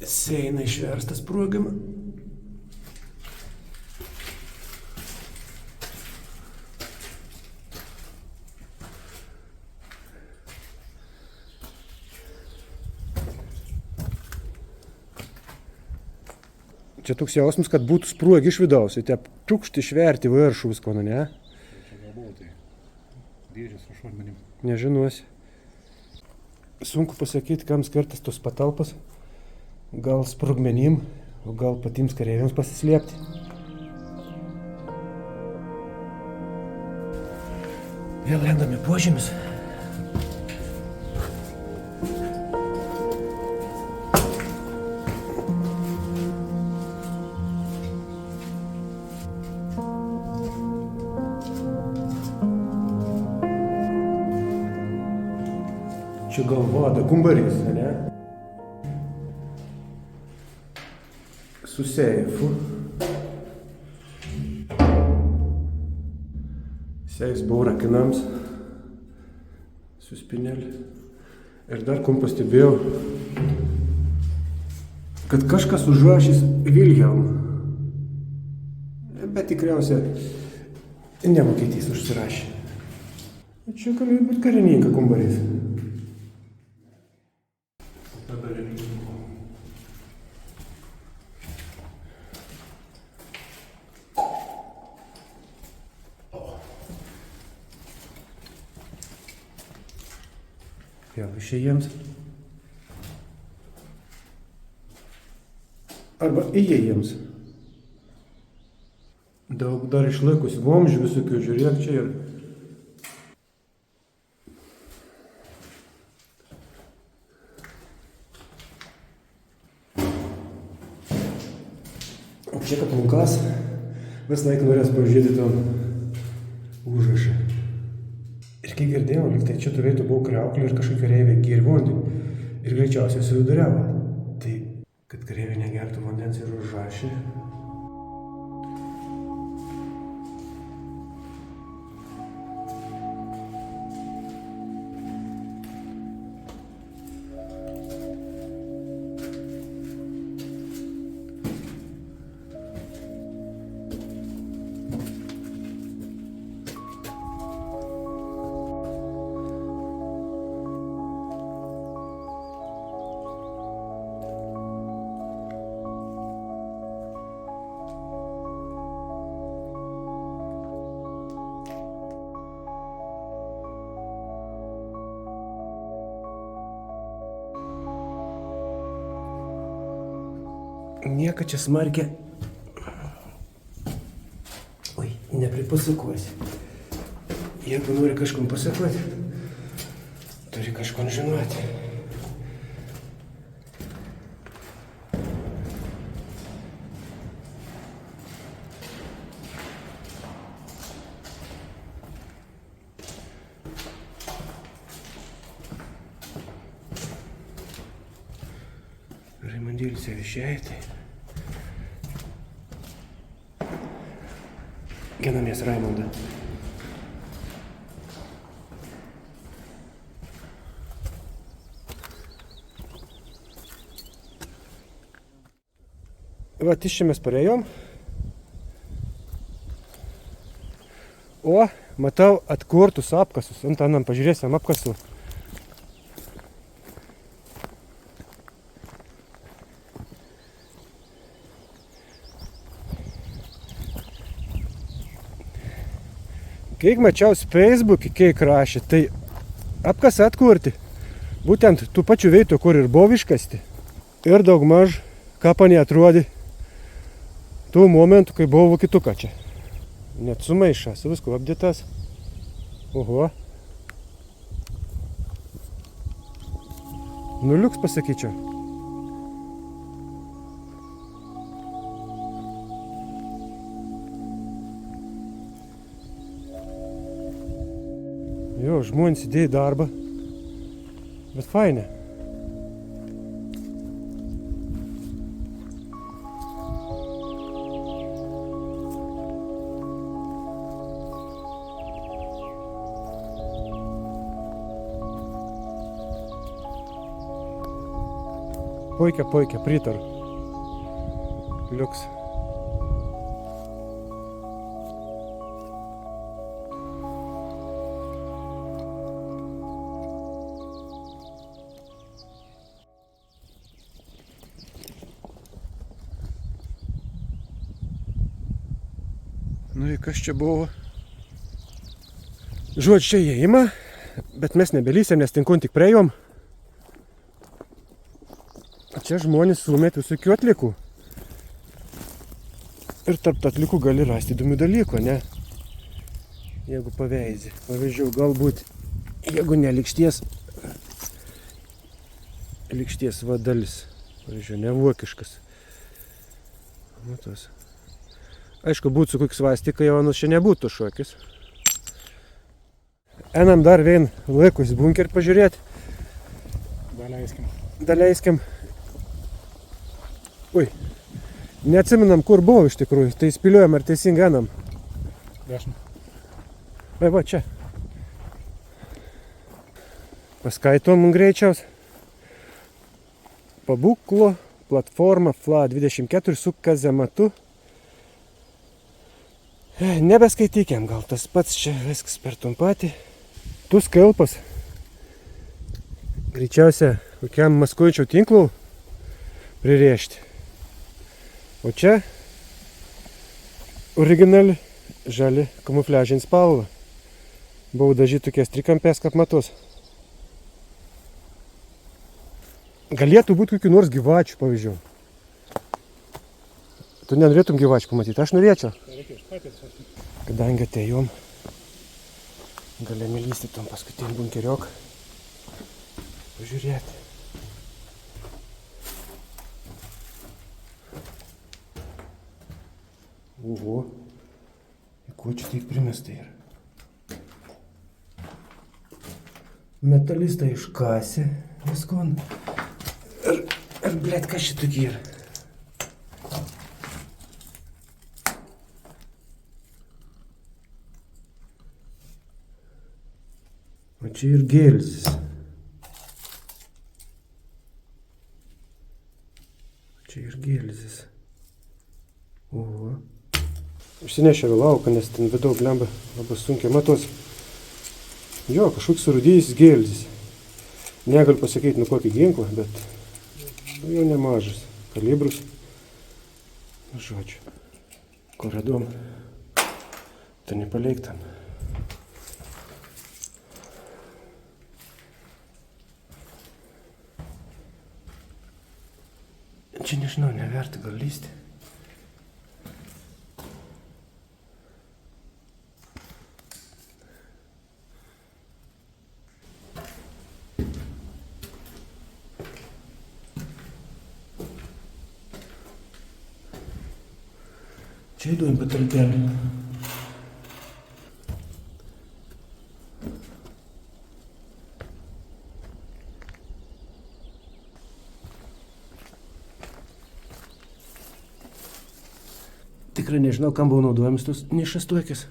Seina išverstas sprogimą. Čia toks jausmas, kad būtų spruogi iš vidaus, tai čiukšti išverti viršų visko, ne? Čia galbūt tai dėžės su šormenim. Nežinuosi. Sunku pasakyti, kam skirtas tos patalpas. Gal sprogmenim, o gal patiems kareiviams pasislėpti. Vėl lendame požemius. Čia gal vada kambarys, ne? Su seifu. Seifas buvo rakinams. Su spinelį. Ir dar kom pastebėjau, kad kažkas užrašys Wilhelm. Bet tikriausiai ne vokietys užsirašė. Čia galėjo būti karininko kambarys. Vėl išėjiems. Arba įėjiems. Daug dar išlaikus vamzdžių visokių, žiūrėk čia ir... O čia kapulkas vis laik norės pažiūrėti tam užrašą. Ir kai girdėjau, lyg tai čia turėtų buvo kriauklė ir kažkokie kareiviai gėrė vandenį. Ir greičiausiai suviduriavo. Tai, kad kareiviai negertų vandens ir užrašė. Nieko čia smarkia. Oi, nepripasukuosi. Jeigu nori kažkom pasakoti, turi kažkom žinoti. Raimondėlis vešėjai. Ginamės Raimondą. Va, iš čia mes parėjom. O, matau atkurtus apkasus. Antanam, pažiūrėsim apkasų. Kiek mačiau Facebook'e, kiek rašė, tai apkas atkurti. Būtent tų pačių vietų, kur ir buvo iškasti. Ir daugmaž kapanė atrodė tų momentų, kai buvo vokietuka čia. Net sumaišas, visko apdėtas. Oho. Nuliuks pasakyčiau. Jo, žmonės įdėjo darbą, bet fainė. Puikia, pritaru. Liuks. Nu ir kas čia buvo? Žodžiu, čia įėjimą, bet mes nebelysim, nes tinkun tik praėjom. Čia žmonės sumėt visokių atlikų. Ir tarp atlikų gali rasti įdomių dalykų, ne? Jeigu paveizį. Pavyzdžiui, galbūt, jeigu ne likšties vadalis. Pavyzdžiui, ne vokiškas. Matos. Aišku, būtų su koks svastika, Jonas čia nebūtų šokis. Einam dar vien laikus bunkerį pažiūrėti. Daleiskim. Ui, neatsiminam, kur buvo iš tikrųjų. Tai spėliojam, ar teisingai einam. Dešinė. Vai va, čia. Paskaitom greičiaus. Pabūklo platforma FLA 24 su kazematu. Nebeskaitykėm, gal tas pats čia viskas per tom patį. Tu skalpas. Greičiausia, kokiam maskuojančių tinklų prirėžti. O čia originali žali kamufliažinė spalva. Buvo dažyti tokias trikampės kaip matus. Galėtų būti kokių nors gyvačių pavyzdžių. Tu nenorėtum gyvačių pamatyti, aš norėčiau. Kadangi atėjom, galime lysti tam paskutinį bunkeriok. Pažiūrėti. Oho, ko čia taip primesta yra? Metalistai iškasė viskon. Ir blėt, kas čia tokie yra? O čia ir gėlzis. Oho. Išsinešė lauką, nes ten vidau blemba labai sunkiai matos. Jo, kažkoks surūdyjęs gėlzis. Negaliu pasakyti, nu kokį ginklą, bet jau nemažas. Kalibrus. Žodžiu. Kur radom? Tai nepaleiktam. Čia nežinau, neverta gal lysti. Čia įduojam patalpelį. Tikrai nežinau, kam buvo naudojamas tos nišas tokias.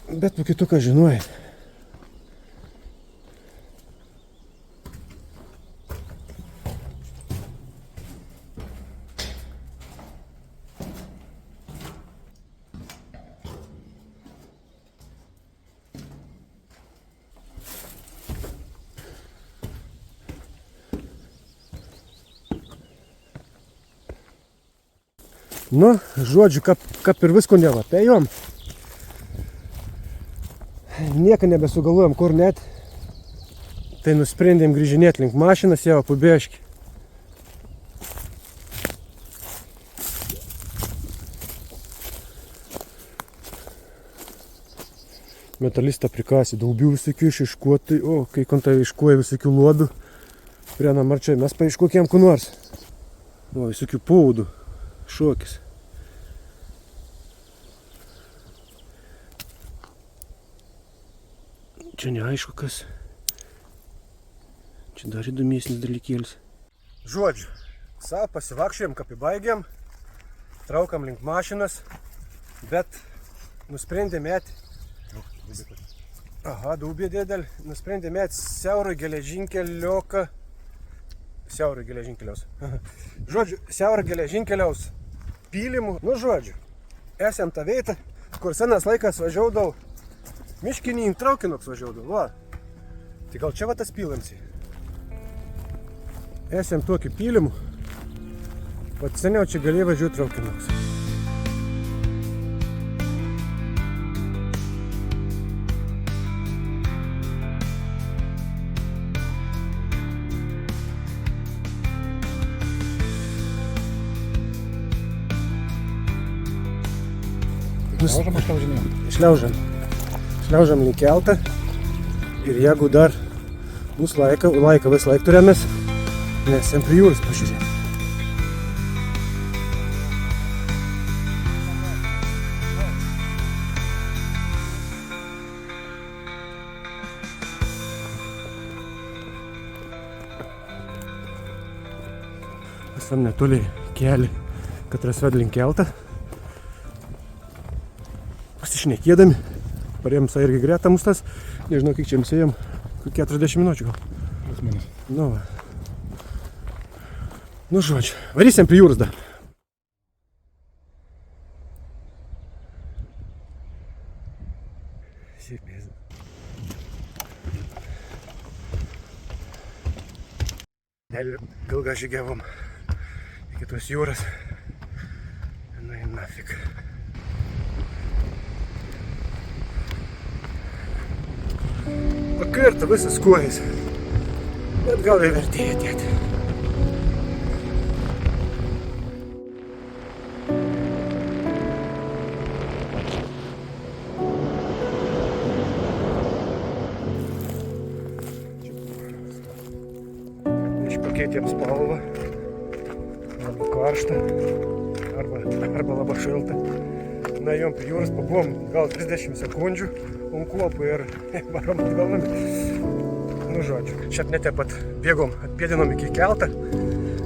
Bet po kitų, ką žinojai. Nu, žodžiu, kap ir visko nevapėjom. Nieką nebesugalvojom, kur net. Tai nusprendėm grįžinėti link mašinas jau pabėžki. Metalistą prikasė, daugiau visokių išiškuotų, o kai kontai iškuoja visokių lobių. Prie namarčiai mes paiškokėm ku nors. O, visokių paudų. Šokis. Čia neaišku kas. Čia dar įdomesnis dalykėlis. Žodžiu, savo pasivakščiojom, kapibaigėm, traukam link mašinas, bet nusprendėm mėti. Aha, dūbė dėdėl. Nusprendėm mėti siaurą geležinkelioką siauro geležinkeliaus. Žodžiu, siauro geležinkeliaus pylimų. Nu, žodžiu, esam tą vietą, kur senas laikas važiaudavau. Miškinį traukinoks važiaudavau. Va. Tai gal čia va tas pylims. Esam tokį pylimų. Pat seniau čia galėjo važiuoti traukinoks. Šliaužiam ar šliaužinėjom? Šliaužiam link keltą. Ir jeigu dar bus laiką vis laik turėmės, nes esam prie jūros pažiūrėti. Esam netoli kelį, kad rasved link keltą. Pasišnekėdami, parėjom irgi greta mus tas, nežinau, kiek čia ėjom, 40 minučių gal. Plius minus. Nu va. Nu žodžiu, varysim prie jūros dar. Sėkmės. Ilgą žygiavom iki tos jūros. Na ir nafik. Pakirta visas kojas, bet gal ir vertėjo dėti. Išpakeitėm spalvą, labai karštą, arba labai šiltą. Nuėjom prie jūros, pabuvom gal 30 sekundžių ant kuopų ir varom atgal. Nu žodžiu, šiat net pat bėgom, atpėdinom iki keltą,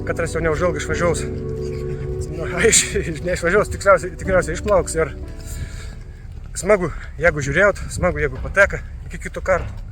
katras jau neužilgai išvažiaus. Nu, neišvažiaus, tikriausiai išplauks ir smagu, jeigu žiūrėjot, smagu, jeigu pateka. Iki kito karto.